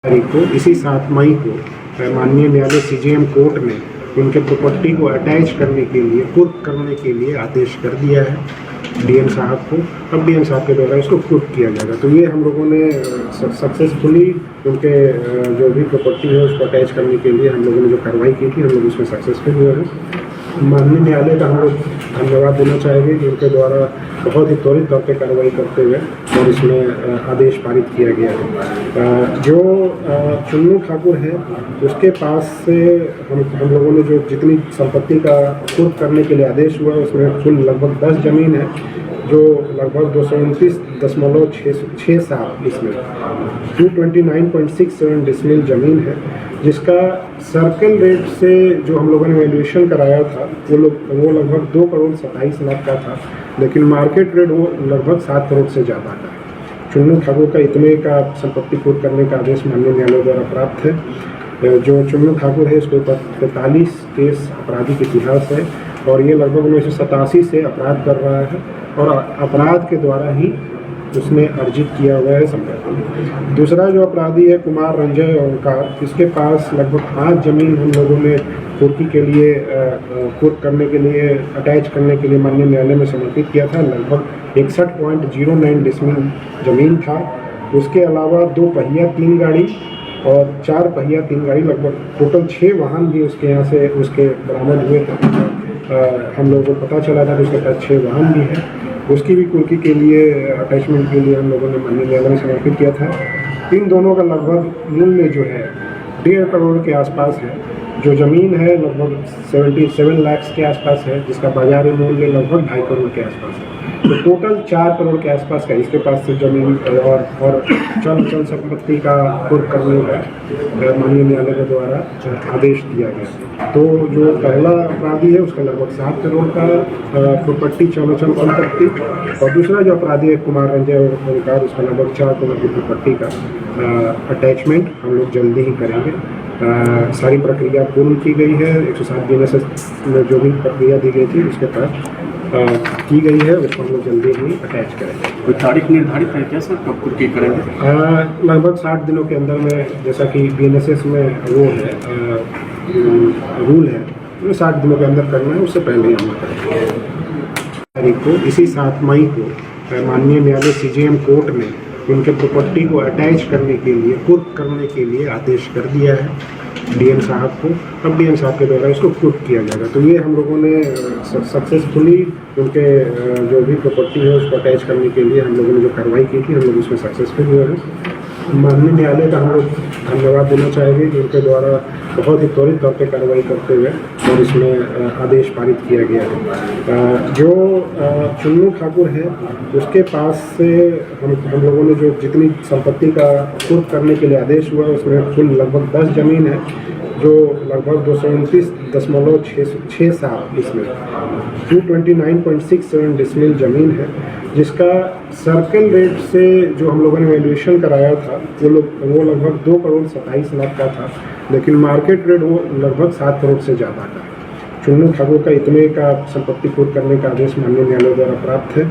तारीख को इसी 7 मई को माननीय न्यायालय सीजेएम कोर्ट ने उनके प्रॉपर्टी को अटैच करने के लिए कुर्क करने के लिए आदेश कर दिया है डीएम साहब को। अब डीएम साहब के द्वारा इसको कुर्क किया जाएगा। तो ये हम लोगों ने सक्सेसफुली उनके जो भी प्रॉपर्टी है उसको अटैच करने के लिए हम लोगों ने जो कार्रवाई की थी हम लोग उसमें सक्सेसफुल हुए हैं। माननीय न्यायालय का हम लोग धन्यवाद देना चाहेंगे कि उनके द्वारा बहुत ही त्वरित तौर पर कार्रवाई करते हुए और इसमें आदेश पारित किया गया है। जो चुन्नू ठाकुर है उसके पास से हम लोगों ने जो जितनी संपत्ति का कुर्क करने के लिए आदेश हुआ उसमें कुल लगभग 10 जमीन है जो लगभग 229.67 इसमें 229.67 डिसमिल ज़मीन है, जिसका सर्कल रेट से जो हम लोगों ने वैल्यूएशन कराया था वो लगभग 2,27,00,000 का था, लेकिन मार्केट रेट वो लगभग 7 करोड़ से ज़्यादा का है। चुन्नू ठाकुर का इतने का संपत्ति कुर्क करने का आदेश माननीय न्यायालय द्वारा प्राप्त है। जो चुन्नू ठाकुर है इसके ऊपर 45 केस आपराधिक इतिहास है और ये लगभग 1987 से अपराध कर रहा है और अपराध के द्वारा ही उसने अर्जित किया हुआ है संपत्ति। दूसरा जो अपराधी है कुमार रंजय ओंकार, इसके पास लगभग 5 जमीन हम लोगों ने कुर्की के लिए कुर्क करने के लिए अटैच करने के लिए माननीय न्यायालय में समर्पित किया था। लगभग 61.09 डिसमिल ज़मीन था। उसके अलावा 2 पहिया 3 गाड़ी और 4 पहिया 3 गाड़ी लगभग टोटल 6 वाहन भी उसके यहाँ से उसके बरामद हुए थे। हम लोगों को पता चला था कि उसके पास 6 वाहन भी है। उसकी भी कुर्की के लिए अटैचमेंट के लिए हम लोगों ने माननीय न्यायालय में समर्पित किया था। इन दोनों का लगभग मूल्य जो है 1.5 करोड़ के आसपास है। जो ज़मीन है लगभग 77 लाख के आसपास है, जिसका बाजारी मूल्य लगभग 2.5 करोड़ के आसपास है। तो टोटल 4 करोड़ के आसपास का इसके पास से ज़मीन और चल संपत्ति का कुर्क करने का माननीय न्यायालय के द्वारा आदेश दिया गया। तो जो पहला अपराधी है उसका लगभग 7 करोड़ का प्रॉपर्टी चल संपत्ति और दूसरा जो अपराधी है कुमार रंजय ओंकार उसका लगभग 4 करोड़ की प्रॉपर्टी का अटैचमेंट हम लोग जल्दी ही करेंगे। सारी प्रक्रिया पूर्ण की गई है। 107 BNSS में जो भी प्रक्रिया दी गई थी उसके तहत की गई है, उसको हम लोग जल्दी ही अटैच करेंगे। कोई तारीख निर्धारित है क्या सर, कब कुर्की करेंगे? लगभग 60 दिनों के अंदर में, जैसा कि BNSS में वो है रूल है, तो 60 दिनों के अंदर करना है, उससे पहले ही हम करेंगे। तारीख को इसी 7 मई को माननीय न्यायालय सीजेएम कोर्ट ने उनके प्रॉपर्टी को अटैच करने के लिए कुर्क करने के लिए आदेश कर दिया है डीएम साहब को। अब डीएम साहब के द्वारा इसको कुर्क किया जाएगा। तो ये हम लोगों ने सक्सेसफुली उनके जो भी प्रॉपर्टी है उसको अटैच करने के लिए हम लोगों ने जो कार्रवाई की थी हम लोग उसमें सक्सेसफुल हुए हैं। माननीय न्यायालय का हम लोग धन्यवाद देना चाहेंगे कि उनके द्वारा बहुत ही त्वरित तौर पर कार्रवाई करते हुए और इसमें आदेश पारित किया गया है। जो चुन्नू ठाकुर है उसके पास से हम लोगों ने जो जितनी संपत्ति का कुर्क करने के लिए आदेश हुआ उसमें कुल लगभग 10 जमीन है जो लगभग 229.67 इसमें 229.67 डिसमिल ज़मीन है, जिसका सर्कल रेट से जो हम लोगों ने वैल्यूएशन कराया था वो लगभग 2,27,00,000 का था, लेकिन मार्केट रेट वो लगभग 7 करोड़ से ज़्यादा का है। चुन्नू ठाकुर का इतने का संपत्ति कुर्क करने का आदेश माननीय न्यायालय द्वारा प्राप्त है।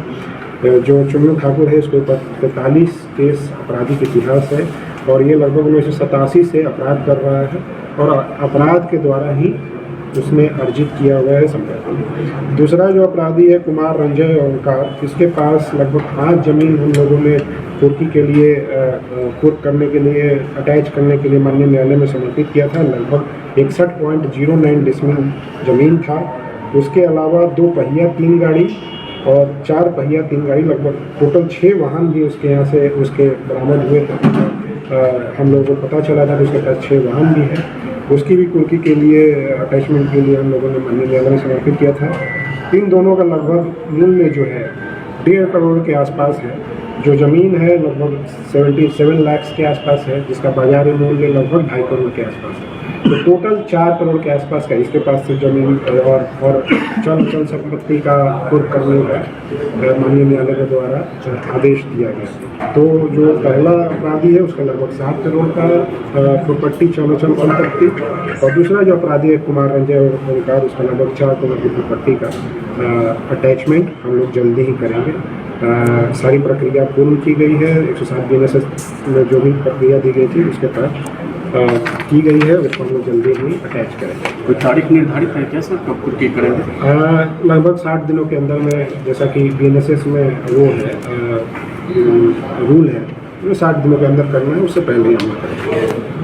जो चुन्नू ठाकुर है इसके ऊपर 45 केस आपराधिक इतिहास है और ये लगभग 1987 से अपराध कर रहा है और अपराध के द्वारा ही उसने अर्जित किया हुआ है संपत्ति। दूसरा जो अपराधी है कुमार रंजय ओंकार, इसके पास लगभग 5 जमीन हम लोगों ने कुर्की के लिए कुर्क करने के लिए अटैच करने के लिए माननीय न्यायालय में समर्पित किया था। लगभग 61.09 डिसमिल ज़मीन था। उसके अलावा 2 पहिया 3 गाड़ी और 4 पहिया 3 गाड़ी लगभग टोटल 6 वाहन भी उसके यहाँ से उसके बरामद हुए थे। हम लोगों को पता चला था कि उसके पास 6 वाहन भी है। उसकी भी कुर्की के लिए अटैचमेंट के लिए हम लोगों ने माननीय न्यायालय में समर्पित किया था। इन दोनों का लगभग मूल्य जो है 1.5 करोड़ के आसपास है। जो ज़मीन है लगभग 77 लाख के आसपास है, जिसका बाजारी मूल्य लगभग 2.5 करोड़ के आसपास है। तो टोटल 4 करोड़ के आसपास का इसके पास से ज़मीन और चल संपत्ति का कुर्क करने का माननीय न्यायालय के द्वारा आदेश दिया गया। तो जो पहला अपराधी है उसका लगभग 7 करोड़ का प्रॉपर्टी चल संपत्ति और दूसरा जो अपराधी है कुमार रंजय ओंकार उसका लगभग 4 करोड़ की प्रॉपर्टी का अटैचमेंट हम लोग जल्दी ही करेंगे। सारी प्रक्रिया पूर्ण की गई है। 107 BNSS में जो भी प्रक्रिया दी गई थी उसके तहत की गई है। उसको हम लोग जल्दी ही अटैच करेंगे। कोई तारीख निर्धारित है क्या सर, कब कुर्की करेंगे? लगभग 60 दिनों के अंदर में, जैसा कि BNSS में वो है रूल है, 60 दिनों के अंदर करना है, उससे पहले ही हम करेंगे।